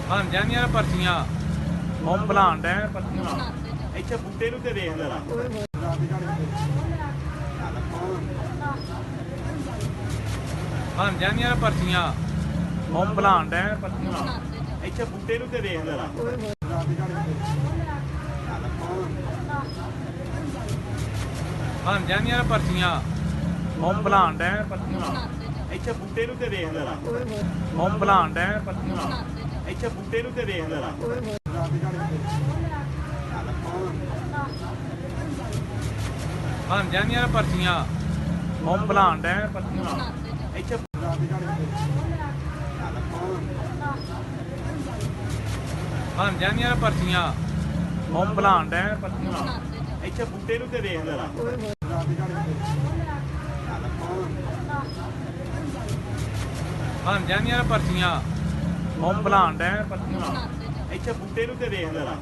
ਬਣ ਜਾਂਦੀਆਂ ਪਰਚੀਆਂ ਉਹ ਭਲਾਣ ਡੈ ਪਰਚੀਆਂ ਇੱਥੇ ਬੂਟੇ ਨੂੰ ਤੇ ਵੇਖ ਲੈਣਾ ਬਣ ਜਾਂਦੀਆਂ ਪਰਚੀਆਂ ਉਹ ਭਲਾਣ ਡੈ ਪਰਚੀਆਂ ਇੱਥੇ ਬੂਟੇ ਨੂੰ ਤੇ ਵੇਖ ਲੈਣਾ ਬਣ ਜਾਂਦੀਆਂ ਪਰਚੀਆਂ ਉਹ ਭਲਾਣ ਡੈ ਪਰਚੀਆਂ ਇੱਥੇ ਬੂਟੇ ਨੂੰ ਤੇ ਵੇਖ ਲੈਣਾ ਉਹ ਭਲਾਣ ਡੈ ਪਰਚੀਆਂ ਇੱਥੇ ਬੂਟੇ ਨੂੰ ਤੇ ਵੇਖ ਲੈਣਾ ਬਣ ਜਾਂਦੀਆਂ ਪਰਚੀਆਂ ਉਹ ਭਲਾਣ ਡੈ ਪਰਚੀਆਂ ਇੱਥੇ ਬਣ ਜਾਂਦੀਆਂ ਪਰਚੀਆਂ ਉਹ ਭਲਾਣ ਡੈ ਪਰਚੀਆਂ ਇੱਥੇ ਬੂਟੇ ਨੂੰ ਤੇ ਵੇਖ ਲੈਣਾ ਬਣ ਜਾਂਦੀਆਂ ਪਰਚੀਆਂ ਉਹ ਭਲਾਣ ਡੈ ਪਰਚੀਆਂ ਇੱਥੇ ਬੂਟੇ ਨੂੰ ਤੇ ਵੇਖ ਲੈਣਾ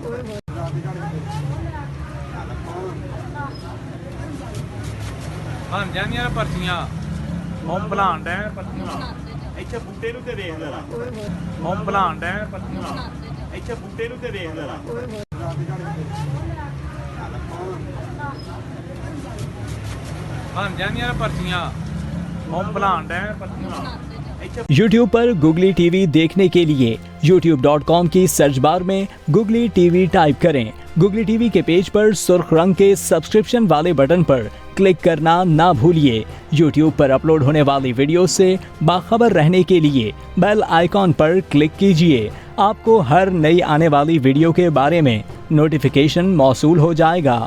ਬਣ ਜਾਂਦੀਆਂ ਪਰਚੀਆਂ ਉਹ ਭਲਾਣ ਡੈ ਪਰਚੀਆਂ ਇੱਥੇ ਬੂਟੇ ਨੂੰ ਤੇ ਵੇਖ ਲੈਣਾ ਉਹ ਭਲਾਣ ਡੈ ਪਰਚੀਆਂ ਇੱਥੇ ਬੂਟੇ ਨੂੰ ਤੇ ਵੇਖ ਲੈਣਾ ਬਣ ਜਾਂਦੀਆਂ ਪਰਚੀਆਂ ਉਹ ਭਲਾਣ ਡੈ ਪਰਚੀਆਂ YouTube पर Googly TV देखने के लिए youtube.com की सर्च बार में Googly TV टाइप करें। Googly TV के पेज पर सुर्ख रंग के सब्सक्रिप्शन वाले बटन पर क्लिक करना ना भूलिए। YouTube पर अपलोड होने वाली वीडियो से बाखबर रहने के लिए बेल आइकॉन पर क्लिक कीजिए। आपको हर नई आने वाली वीडियो के बारे में नोटिफिकेशन मौसूल हो जाएगा।